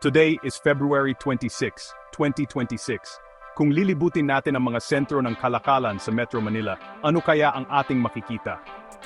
Today is February 26, 2026. Kung lilibutin natin ang mga sentro ng kalakalan sa Metro Manila, ano kaya ang ating makikita?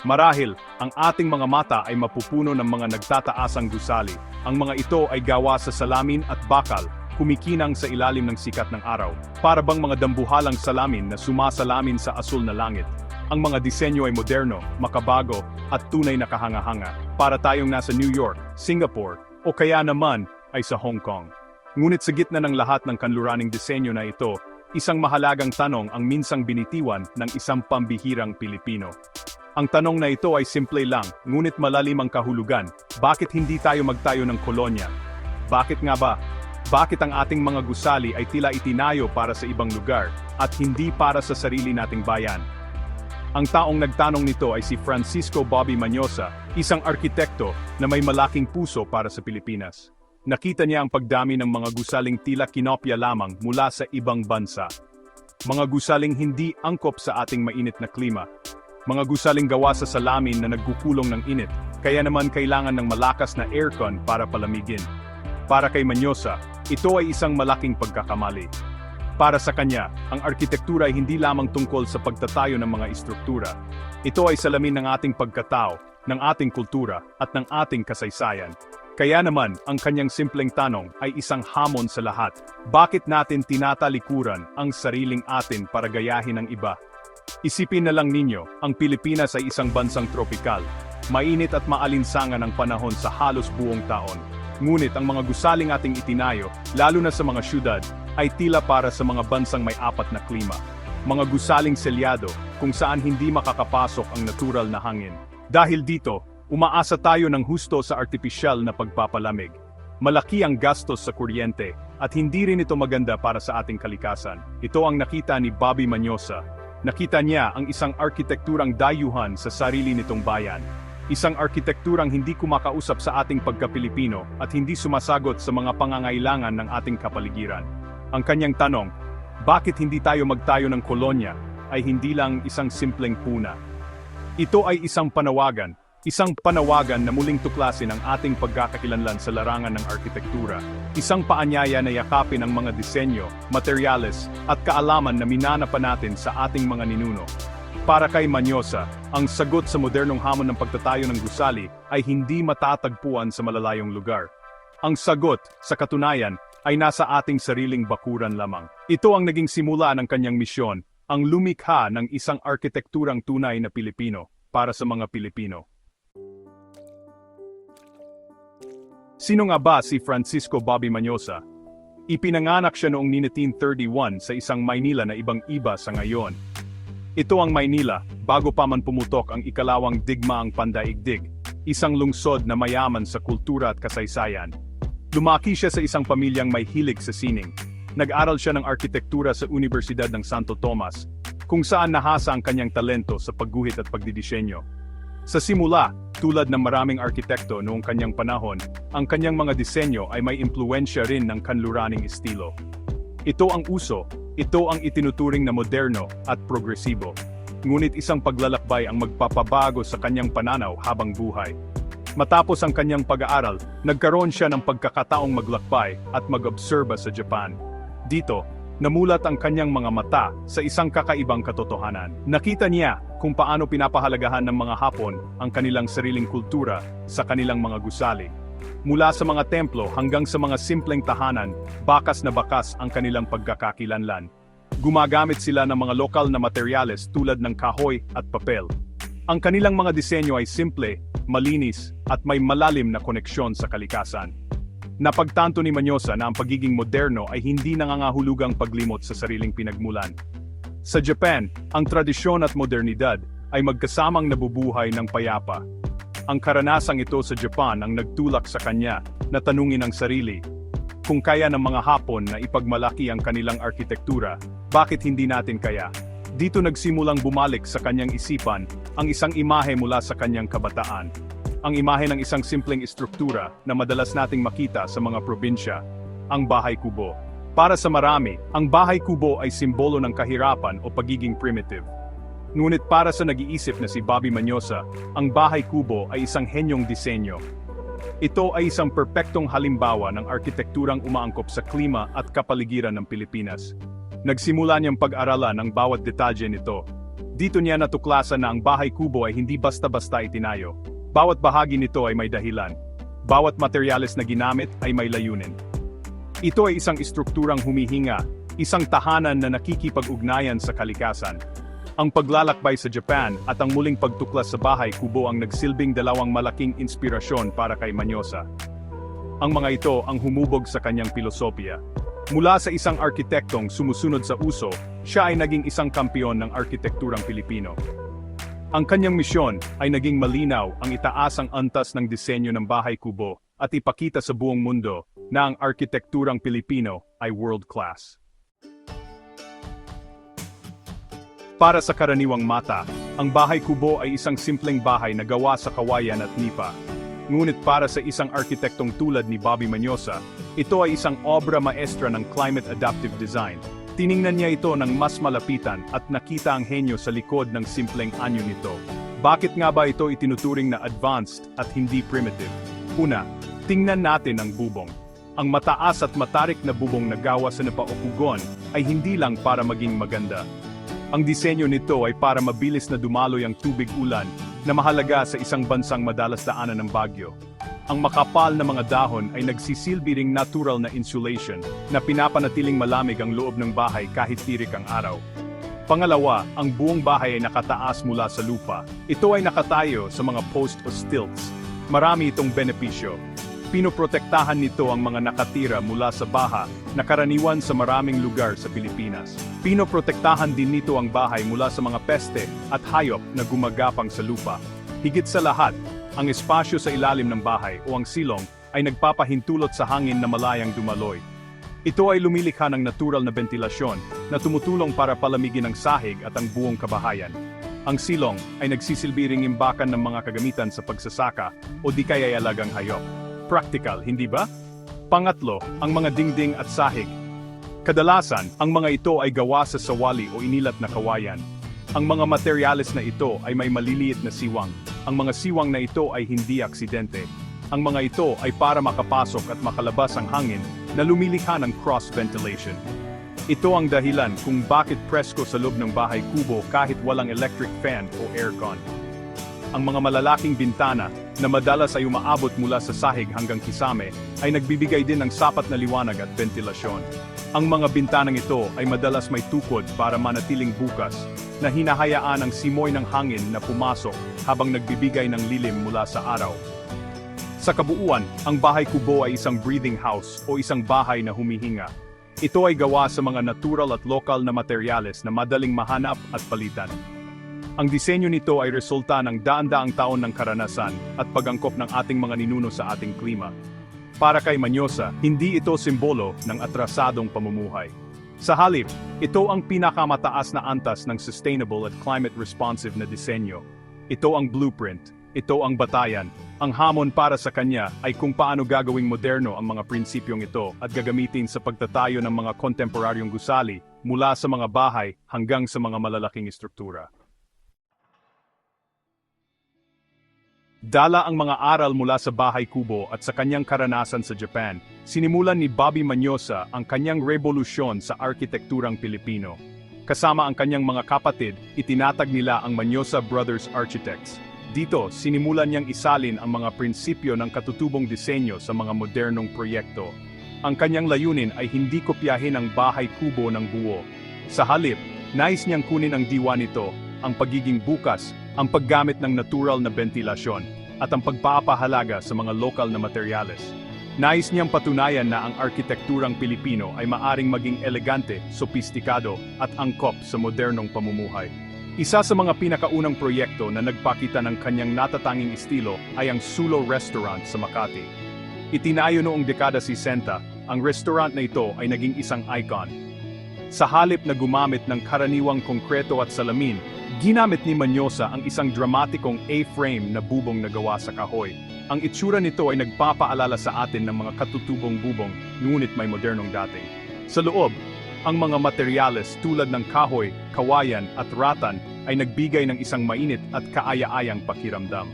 Marahil, ang ating mga mata ay mapupuno ng mga nagtataasang gusali. Ang mga ito ay gawa sa salamin at bakal, kumikinang sa ilalim ng sikat ng araw. Para bang mga dambuhalang salamin na sumasalamin sa asul na langit. Ang mga disenyo ay moderno, makabago, at tunay na kahanga-hanga. Para tayong nasa New York, Singapore, o kaya naman ay sa Hong Kong. Ngunit sa gitna ng lahat ng kanluraning disenyo na ito, isang mahalagang tanong ang minsang binitiwan ng isang pambihirang Pilipino. Ang tanong na ito ay simple lang, ngunit malalim ang kahulugan. Bakit hindi tayo magtayo ng kolonya? Bakit nga ba? Bakit ang ating mga gusali ay tila itinayo para sa ibang lugar, at hindi para sa sarili nating bayan? Ang taong nagtanong nito ay si Francisco Bobby Mañosa, isang arkitekto na may malaking puso para sa Pilipinas. Nakita niya ang pagdami ng mga gusaling tila kinopya lamang mula sa ibang bansa. Mga gusaling hindi angkop sa ating mainit na klima. Mga gusaling gawa sa salamin na nagkukulong ng init, kaya naman kailangan ng malakas na aircon para palamigin. Para kay Mañosa, ito ay isang malaking pagkakamali. Para sa kanya, ang arkitektura ay hindi lamang tungkol sa pagtatayo ng mga istruktura. Ito ay salamin ng ating pagkatao, ng ating kultura, at ng ating kasaysayan. Kaya naman, ang kanyang simpleng tanong ay isang hamon sa lahat. Bakit natin tinatalikuran ang sariling atin para gayahin ang iba? Isipin na lang ninyo, ang Pilipinas ay isang bansang tropikal. Mainit at maalinsangan ang panahon sa halos buong taon. Ngunit ang mga gusaling ating itinayo, lalo na sa mga syudad, ay tila para sa mga bansang may apat na klima. Mga gusaling selyado, kung saan hindi makakapasok ang natural na hangin. Dahil dito, umaasa tayo ng husto sa artipisyal na pagpapalamig. Malaki ang gastos sa kuryente, at hindi rin ito maganda para sa ating kalikasan. Ito ang nakita ni Bobby Mañosa. Nakita niya ang isang arkitekturang dayuhan sa sarili nitong bayan. Isang arkitekturang hindi kumakausap sa ating pagka-Pilipino at hindi sumasagot sa mga pangangailangan ng ating kapaligiran. Ang kanyang tanong, bakit hindi tayo magtayo ng kolonya, ay hindi lang isang simpleng puna. Ito ay isang panawagan na muling tuklasin ang ating pagkakakilanlan sa larangan ng arkitektura. Isang paanyaya na yakapin ang mga disenyo, materyales, at kaalaman na minana pa natin sa ating mga ninuno. Para kay Mañosa, ang sagot sa modernong hamon ng pagtatayo ng gusali ay hindi matatagpuan sa malalayong lugar. Ang sagot, sa katunayan, ay nasa ating sariling bakuran lamang. Ito ang naging simula ng kanyang misyon, ang lumikha ng isang arkitekturang tunay na Pilipino, para sa mga Pilipino. Sino nga ba si Francisco Bobby Mañosa? Ipinanganak siya noong 1931 sa isang Maynila na ibang-iba sa ngayon. Ito ang Maynila, bago pa man pumutok ang ikalawang digmaang pandaigdig, isang lungsod na mayaman sa kultura at kasaysayan. Lumaki siya sa isang pamilyang may hilig sa sining. Nag-aral siya ng arkitektura sa Universidad ng Santo Tomas, kung saan nahasa ang kanyang talento sa pagguhit at pagdidisenyo. Sa simula, tulad ng maraming arkitekto noong kanyang panahon, ang kanyang mga disenyo ay may impluwensya rin ng kanluraning estilo. Ito ang uso, ito ang itinuturing na moderno at progresibo. Ngunit isang paglalakbay ang magpapabago sa kanyang pananaw habang buhay. Matapos ang kanyang pag-aaral, nagkaroon siya ng pagkakataong maglakbay at mag-obserba sa Japan. Dito, namulat ang kanyang mga mata sa isang kakaibang katotohanan. Nakita niya kung paano pinapahalagahan ng mga Hapon ang kanilang sariling kultura sa kanilang mga gusali. Mula sa mga templo hanggang sa mga simpleng tahanan, bakas na bakas ang kanilang pagkakakilanlan. Gumagamit sila ng mga lokal na materyales tulad ng kahoy at papel. Ang kanilang mga disenyo ay simple, malinis, at may malalim na koneksyon sa kalikasan. Napagtanto ni Mañosa na ang pagiging moderno ay hindi nangangahulugang paglimot sa sariling pinagmulan. Sa Japan, ang tradisyon at modernidad ay magkasamang nabubuhay ng payapa. Ang karanasang ito sa Japan ang nagtulak sa kanya na tanungin ang sarili. Kung kaya ng mga Hapon na ipagmalaki ang kanilang arkitektura, bakit hindi natin kaya? Dito nagsimulang bumalik sa kanyang isipan ang isang imahe mula sa kanyang kabataan. Ang imahe ng isang simpleng istruktura na madalas nating makita sa mga probinsya, ang bahay kubo. Para sa marami, ang bahay kubo ay simbolo ng kahirapan o pagiging primitive. Ngunit para sa nag-iisip na si Bobby Mañosa, ang bahay kubo ay isang henyong disenyo. Ito ay isang perpektong halimbawa ng arkitekturang umaangkop sa klima at kapaligiran ng Pilipinas. Nagsimula niyang pag-aralan ang bawat detalye nito. Dito niya natuklasan na ang bahay kubo ay hindi basta-basta itinayo. Bawat bahagi nito ay may dahilan. Bawat materyales na ginamit ay may layunin. Ito ay isang istrukturang humihinga, isang tahanan na nakikipag-ugnayan sa kalikasan. Ang paglalakbay sa Japan at ang muling pagtuklas sa bahay kubo ang nagsilbing dalawang malaking inspirasyon para kay Manyosa. Ang mga ito ang humubog sa kanyang pilosopiya. Mula sa isang arkitektong sumusunod sa uso, siya ay naging isang kampiyon ng arkitekturang Pilipino. Ang kanyang misyon ay naging malinaw ang itaas ang antas ng disenyo ng bahay kubo at ipakita sa buong mundo na ang arkitekturang Pilipino ay world-class. Para sa karaniwang mata, ang bahay kubo ay isang simpleng bahay na gawa sa kawayan at nipa. Ngunit para sa isang arkitektong tulad ni Bobby Manyosa, ito ay isang obra maestra ng climate adaptive design. Tiningnan niya ito ng mas malapitan at nakita ang henyo sa likod ng simpleng anyo nito. Bakit nga ba ito itinuturing na advanced at hindi primitive? Una, tingnan natin ang bubong. Ang mataas at matarik na bubong na gawa sa napaupugon ay hindi lang para maging maganda. Ang disenyo nito ay para mabilis na dumaloy ang tubig ulan na mahalaga sa isang bansang madalas daanan ng bagyo. Ang makapal na mga dahon ay nagsisilbi ring natural na insulation na pinapanatiling malamig ang loob ng bahay kahit tirik ang araw. Pangalawa, ang buong bahay ay nakataas mula sa lupa. Ito ay nakatayo sa mga post o stilts. Marami itong benepisyo. Pinoprotektahan nito ang mga nakatira mula sa baha na karaniwan sa maraming lugar sa Pilipinas. Pinoprotektahan din nito ang bahay mula sa mga peste at hayop na gumagapang sa lupa. Higit sa lahat, ang espasyo sa ilalim ng bahay o ang silong ay nagpapahintulot sa hangin na malayang dumaloy. Ito ay lumilikha ng natural na bentilasyon na tumutulong para palamigin ang sahig at ang buong kabahayan. Ang silong ay nagsisilbi ring imbakan ng mga kagamitan sa pagsasaka o di kaya ay alagang hayop. Practical, hindi ba? Pangatlo, ang mga dingding at sahig. Kadalasan, ang mga ito ay gawa sa sawali o inilat na kawayan. Ang mga materyales na ito ay may maliliit na siwang. Ang mga siwang na ito ay hindi aksidente. Ang mga ito ay para makapasok at makalabas ang hangin na lumilikha ng cross ventilation. Ito ang dahilan kung bakit presko sa loob ng bahay kubo kahit walang electric fan o aircon. Ang mga malalaking bintana na madalas ay umaabot mula sa sahig hanggang kisame ay nagbibigay din ng sapat na liwanag at ventilasyon. Ang mga bintanang ito ay madalas may tukod para manatiling bukas na hinahayaan ang simoy ng hangin na pumasok habang nagbibigay ng lilim mula sa araw. Sa kabuuan, ang bahay kubo ay isang breathing house o isang bahay na humihinga. Ito ay gawa sa mga natural at lokal na materyales na madaling mahanap at palitan. Ang disenyo nito ay resulta ng daan-daang taon ng karanasan at pag-angkop ng ating mga ninuno sa ating klima. Para kay Manyosa, hindi ito simbolo ng atrasadong pamumuhay. Sa halip, ito ang pinakamataas na antas ng sustainable at climate-responsive na disenyo. Ito ang blueprint, ito ang batayan. Ang hamon para sa kanya ay kung paano gagawing moderno ang mga prinsipyong ito at gagamitin sa pagtatayo ng mga kontemporaryong gusali mula sa mga bahay hanggang sa mga malalaking istruktura. Dala ang mga aral mula sa bahay kubo at sa kanyang karanasan sa Japan, sinimulan ni Bobby Manyosa ang kanyang revolusyon sa arkitekturang Pilipino. Kasama ang kanyang mga kapatid, itinatag nila ang Manyosa Brothers Architects. Dito, sinimulan niyang isalin ang mga prinsipyo ng katutubong disenyo sa mga modernong proyekto. Ang kanyang layunin ay hindi kopyahin ang bahay kubo ng buo. Sa halip, nais niyang kunin ang diwa nito, ang pagiging bukas, ang paggamit ng natural na bentilasyon, at ang pagpapahalaga sa mga lokal na materyales. Nais niyang patunayan na ang arkitekturang Pilipino ay maaring maging elegante, sopistikado, at angkop sa modernong pamumuhay. Isa sa mga pinakaunang proyekto na nagpakita ng kanyang natatanging estilo ay ang Sulo Restaurant sa Makati. Itinayo noong dekada 60, ang restaurant na ito ay naging isang icon. Sa halip na gumamit ng karaniwang konkreto at salamin, ginamit ni Manyosa ang isang dramatikong A-frame na bubong na gawa sa kahoy. Ang itsura nito ay nagpapaalala sa atin ng mga katutubong bubong, ngunit may modernong dating. Sa loob, ang mga materyales tulad ng kahoy, kawayan at ratan ay nagbigay ng isang mainit at kaaya-ayang pakiramdam.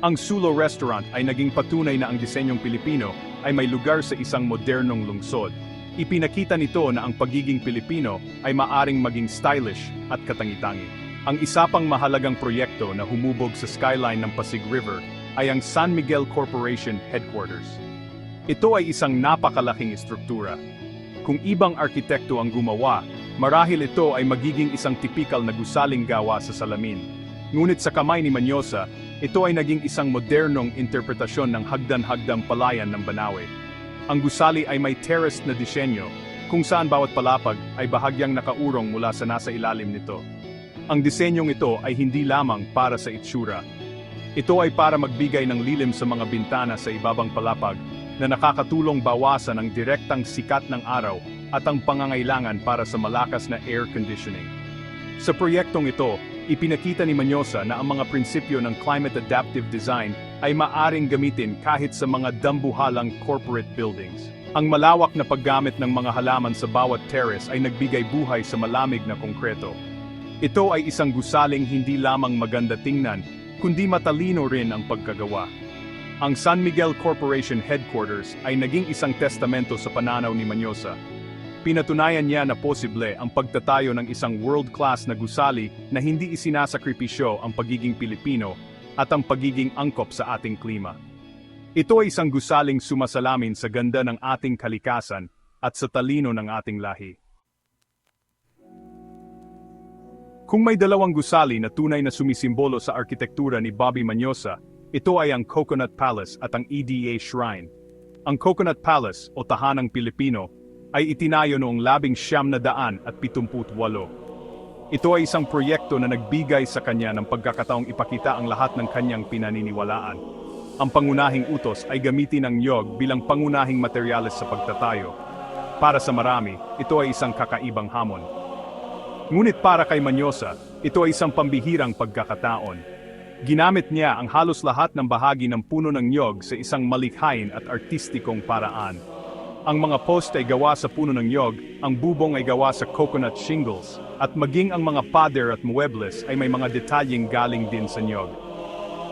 Ang Sulo Restaurant ay naging patunay na ang disenyong Pilipino ay may lugar sa isang modernong lungsod. Ipinakita nito na ang pagiging Pilipino ay maaring maging stylish at katangi-tangi. Ang isa pang mahalagang proyekto na humubog sa skyline ng Pasig River ay ang San Miguel Corporation Headquarters. Ito ay isang napakalaking estruktura. Kung ibang arkitekto ang gumawa, marahil ito ay magiging isang tipikal na gusaling gawa sa salamin. Ngunit sa kamay ni Manyosa, ito ay naging isang modernong interpretasyon ng hagdan-hagdang palayan ng Banawe. Ang gusali ay may terraced na disenyo, kung saan bawat palapag ay bahagyang nakaurong mula sa nasa ilalim nito. Ang disenyong ito ay hindi lamang para sa itsura. Ito ay para magbigay ng lilim sa mga bintana sa ibabang palapag na nakakatulong bawasan ang direktang sikat ng araw at ang pangangailangan para sa malakas na air conditioning. Sa proyektong ito, ipinakita ni Manyosa na ang mga prinsipyo ng climate adaptive design ay maaring gamitin kahit sa mga dambuhalang corporate buildings. Ang malawak na paggamit ng mga halaman sa bawat terrace ay nagbigay buhay sa malamig na konkreto. Ito ay isang gusaling hindi lamang maganda tingnan, kundi matalino rin ang pagkagawa. Ang San Miguel Corporation Headquarters ay naging isang testamento sa pananaw ni Manyosa. Pinatunayan niya na posible ang pagtatayo ng isang world-class na gusali na hindi isinasakripisyo ang pagiging Pilipino at ang pagiging angkop sa ating klima. Ito ay isang gusaling sumasalamin sa ganda ng ating kalikasan at sa talino ng ating lahi. Kung may dalawang gusali na tunay na sumisimbolo sa arkitektura ni Bobby Manyosa, ito ay ang Coconut Palace at ang EDA Shrine. Ang Coconut Palace o Tahanang Pilipino ay itinayo noong 1978. Ito ay isang proyekto na nagbigay sa kanya ng pagkakataong ipakita ang lahat ng kanyang pinaniniwalaan. Ang pangunahing utos ay gamitin ang niyog bilang pangunahing materyales sa pagtatayo. Para sa marami, ito ay isang kakaibang hamon. Ngunit para kay Manyosa, ito ay isang pambihirang pagkakataon. Ginamit niya ang halos lahat ng bahagi ng puno ng niyog sa isang malikhain at artistikong paraan. Ang mga poste ay gawa sa puno ng niyog, ang bubong ay gawa sa coconut shingles, at maging ang mga pader at muebles ay may mga detalyeng galing din sa niyog.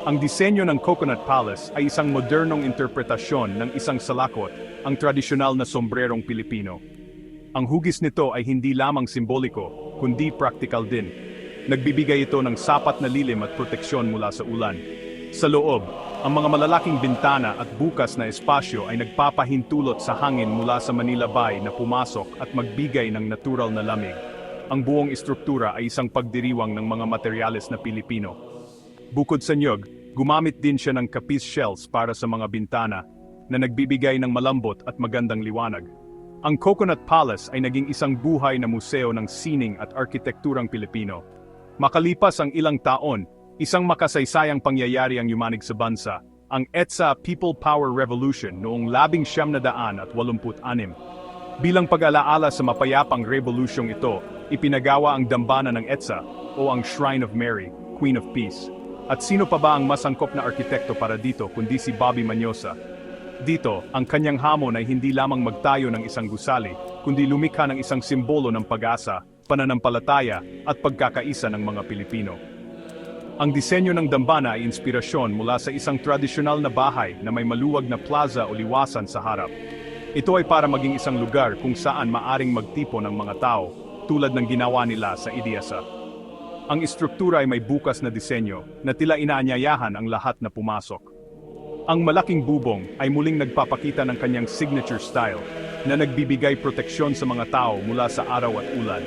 Ang disenyo ng Coconut Palace ay isang modernong interpretasyon ng isang salakot, ang tradisyonal na sombrerong Pilipino. Ang hugis nito ay hindi lamang simboliko, kundi praktikal din. Nagbibigay ito ng sapat na lilim at proteksyon mula sa ulan. Sa loob, ang mga malalaking bintana at bukas na espasyo ay nagpapahintulot sa hangin mula sa Manila Bay na pumasok at magbigay ng natural na lamig. Ang buong istruktura ay isang pagdiriwang ng mga materyales na Pilipino. Bukod sa niyog, gumamit din siya ng kapis shells para sa mga bintana na nagbibigay ng malambot at magandang liwanag. Ang Coconut Palace ay naging isang buhay na museo ng sining at arkitekturang Pilipino. Makalipas ang ilang taon, isang makasaysayang pangyayari ang yumanig sa bansa, ang EDSA People Power Revolution noong 1986. Bilang pag-alaala sa mapayapang revolusyong ito, ipinagawa ang dambana ng EDSA o ang Shrine of Mary, Queen of Peace. At sino pa ba ang masangkop na arkitekto para dito kundi si Bobby Manyosa? Dito, ang kanyang hamon ay hindi lamang magtayo ng isang gusali, kundi lumikha ng isang simbolo ng pag-asa, pananampalataya at pagkakaisa ng mga Pilipino. Ang disenyo ng dambana ay inspirasyon mula sa isang tradisyonal na bahay na may maluwag na plaza o liwasan sa harap. Ito ay para maging isang lugar kung saan maaring magtipon ng mga tao, tulad ng ginawa nila sa Idiasa. Ang istruktura ay may bukas na disenyo na tila inaanyayahan ang lahat na pumasok. Ang malaking bubong ay muling nagpapakita ng kanyang signature style na nagbibigay proteksyon sa mga tao mula sa araw at ulan.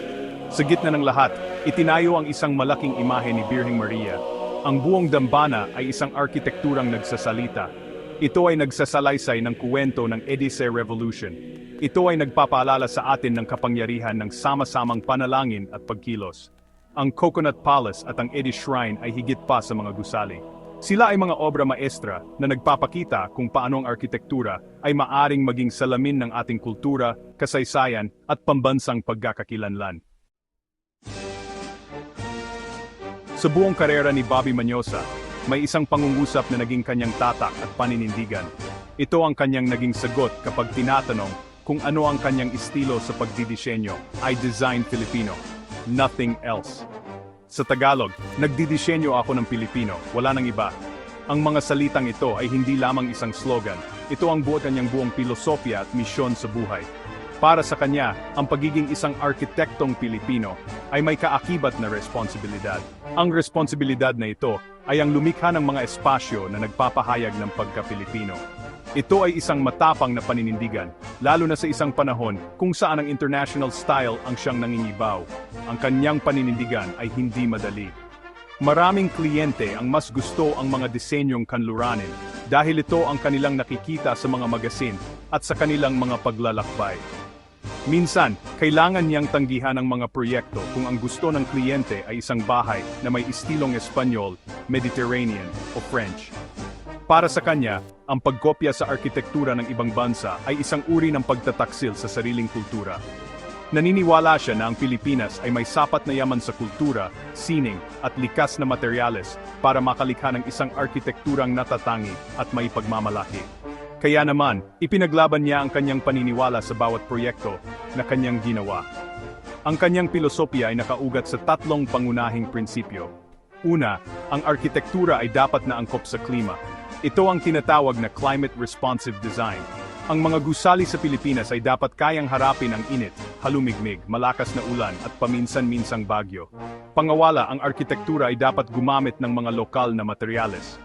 Sa gitna ng lahat, itinayo ang isang malaking imahe ni Birheng Maria. Ang buong dambana ay isang arkitekturang nagsasalita. Ito ay nagsasalaysay ng kuwento ng Edise Revolution. Ito ay nagpapaalala sa atin ng kapangyarihan ng sama-samang panalangin at pagkilos. Ang Coconut Palace at ang Edis Shrine ay higit pa sa mga gusali. Sila ay mga obra maestra na nagpapakita kung paano ang arkitektura ay maaring maging salamin ng ating kultura, kasaysayan at pambansang pagkakakilanlan. Sa buong karera ni Bobby Manyosa, may isang pangungusap na naging kanyang tatak at paninindigan. Ito ang kanyang naging sagot kapag tinatanong kung ano ang kanyang estilo sa pagdidisenyo. I design Filipino, nothing else. Sa Tagalog, nagdidisenyo ako ng Pilipino, wala nang iba. Ang mga salitang ito ay hindi lamang isang slogan, ito ang kanyang buong pilosopya at misyon sa buhay. Para sa kanya, ang pagiging isang arkitektong Pilipino ay may kaakibat na responsibilidad. Ang responsibilidad na ito ay ang lumikha ng mga espasyo na nagpapahayag ng pagka-Pilipino. Ito ay isang matapang na paninindigan, lalo na sa isang panahon kung saan ang international style ang siyang nangingibaw. Ang kanyang paninindigan ay hindi madali. Maraming kliyente ang mas gusto ang mga disenyong kanluranin dahil ito ang kanilang nakikita sa mga magasin at sa kanilang mga paglalakbay. Minsan, kailangan niyang tanggihan ang mga proyekto kung ang gusto ng kliyente ay isang bahay na may istilong Espanyol, Mediterranean o French. Para sa kanya, ang pagkopya sa arkitektura ng ibang bansa ay isang uri ng pagtataksil sa sariling kultura. Naniniwala siya na ang Pilipinas ay may sapat na yaman sa kultura, sining, at likas na materyales para makalikha ng isang arkitekturang natatangi at may pagmamalaki. Kaya naman, ipinaglaban niya ang kanyang paniniwala sa bawat proyekto na kanyang ginawa. Ang kanyang pilosopiya ay nakaugat sa 3 pangunahing prinsipyo. Una, ang arkitektura ay dapat na angkop sa klima. Ito ang tinatawag na climate-responsive design. Ang mga gusali sa Pilipinas ay dapat kayang harapin ang init, halumigmig, malakas na ulan at paminsan-minsang bagyo. Pangawala, ang arkitektura ay dapat gumamit ng mga lokal na materyales.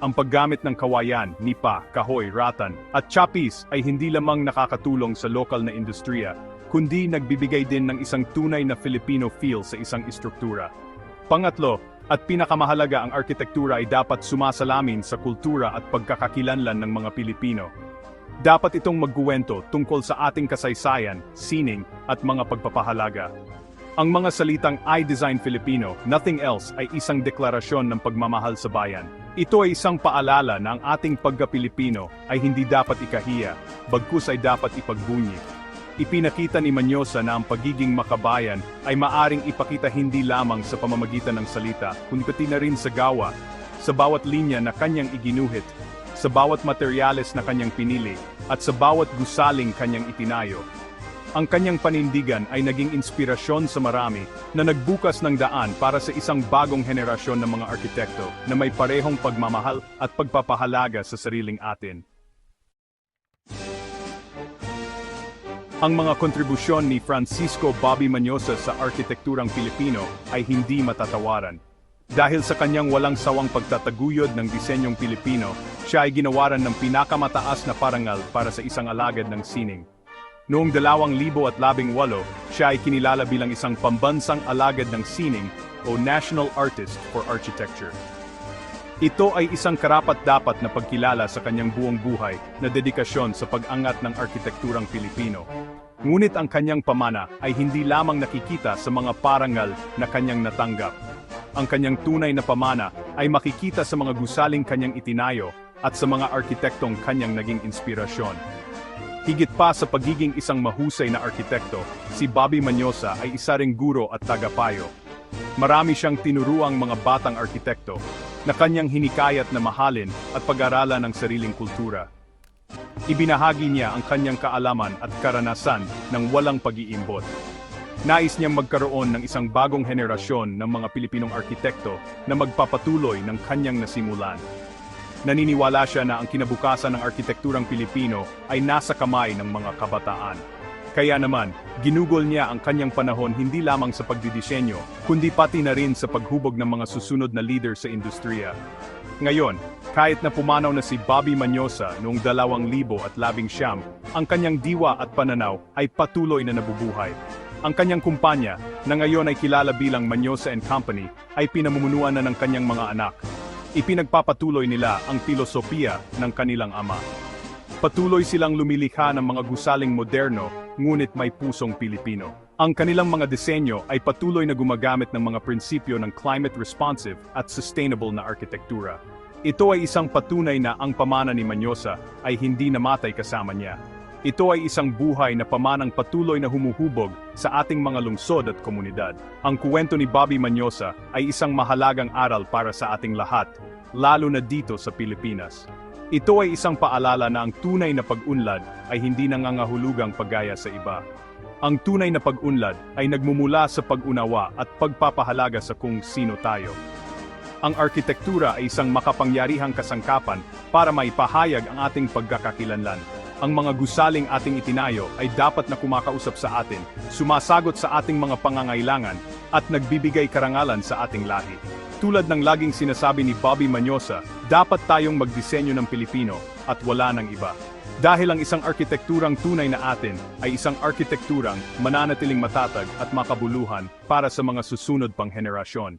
Ang paggamit ng kawayan, nipa, kahoy, ratan, at chapis ay hindi lamang nakakatulong sa lokal na industriya, kundi nagbibigay din ng isang tunay na Filipino feel sa isang istruktura. Pangatlo, at pinakamahalaga, ang arkitektura ay dapat sumasalamin sa kultura at pagkakakilanlan ng mga Pilipino. Dapat itong magkuwento tungkol sa ating kasaysayan, sining, at mga pagpapahalaga. Ang mga salitang I Design Filipino, nothing else ay isang deklarasyon ng pagmamahal sa bayan. Ito ay isang paalala na ang ating pagka-Pilipino ay hindi dapat ikahiya, bagkus ay dapat ipagbunyi. Ipinakita ni Manyosa na ang pagiging makabayan ay maaring ipakita hindi lamang sa pamamagitan ng salita, kundi na rin sa gawa, sa bawat linya na kanyang iginuhit, sa bawat materyales na kanyang pinili, at sa bawat gusaling kanyang itinayo. Ang kanyang panindigan ay naging inspirasyon sa marami na nagbukas ng daan para sa isang bagong henerasyon ng mga arkitekto na may parehong pagmamahal at pagpapahalaga sa sariling atin. Ang mga kontribusyon ni Francisco Bobby Manyosa sa arkitekturang Pilipino ay hindi matatawaran. Dahil sa kanyang walang sawang pagtataguyod ng disenyong Pilipino, siya ay ginawaran ng pinakamataas na parangal para sa isang alagad ng sining. Noong 2018, siya ay kinilala bilang isang pambansang alagad ng sining o National Artist for Architecture. Ito ay isang karapat-dapat na pagkilala sa kanyang buong buhay na dedikasyon sa pag-angat ng arkitekturang Pilipino. Ngunit ang kanyang pamana ay hindi lamang nakikita sa mga parangal na kanyang natanggap. Ang kanyang tunay na pamana ay makikita sa mga gusaling kanyang itinayo at sa mga arkitektong kanyang naging inspirasyon. Higit pa sa pagiging isang mahusay na arkitekto, si Bobby Manyosa ay isa ring guro at tagapayo. Marami siyang tinuruang mga batang arkitekto na kanyang hinikayat na mahalin at pag-aralan ang sariling kultura. Ibinahagi niya ang kanyang kaalaman at karanasan ng walang pag-iimbot. Nais niyang magkaroon ng isang bagong henerasyon ng mga Pilipinong arkitekto na magpapatuloy ng kanyang nasimulan. Naniniwala siya na ang kinabukasan ng arkitekturang Pilipino ay nasa kamay ng mga kabataan. Kaya naman, ginugol niya ang kanyang panahon hindi lamang sa pagdidisenyo, kundi pati na rin sa paghubog ng mga susunod na leader sa industriya. Ngayon, kahit na pumanaw na si Bobby Manyosa noong 2019, ang kanyang diwa at pananaw ay patuloy na nabubuhay. Ang kanyang kumpanya, na ngayon ay kilala bilang Manyosa & Company, ay pinamumunuan na ng kanyang mga anak. Ipinagpapatuloy nila ang pilosopiya ng kanilang ama. Patuloy silang lumilikha ng mga gusaling moderno, ngunit may pusong Pilipino. Ang kanilang mga disenyo ay patuloy na gumagamit ng mga prinsipyo ng climate-responsive at sustainable na arkitektura. Ito ay isang patunay na ang pamana ni Manyosa ay hindi namatay kasama niya. Ito ay isang buhay na pamanang patuloy na humuhubog sa ating mga lungsod at komunidad. Ang kwento ni Bobby Manyosa ay isang mahalagang aral para sa ating lahat, lalo na dito sa Pilipinas. Ito ay isang paalala na ang tunay na pag-unlad ay hindi nangangahulugang paggaya sa iba. Ang tunay na pag-unlad ay nagmumula sa pag-unawa at pagpapahalaga sa kung sino tayo. Ang arkitektura ay isang makapangyarihang kasangkapan para maipahayag ang ating pagkakakilanlan. Ang mga gusaling ating itinayo ay dapat na kumakausap sa atin, sumasagot sa ating mga pangangailangan, at nagbibigay karangalan sa ating lahi. Tulad ng laging sinasabi ni Bobby Manyosa, dapat tayong magdisenyo ng Pilipino at wala ng iba. Dahil ang isang arkitekturang tunay na atin ay isang arkitekturang mananatiling matatag at makabuluhan para sa mga susunod pang henerasyon.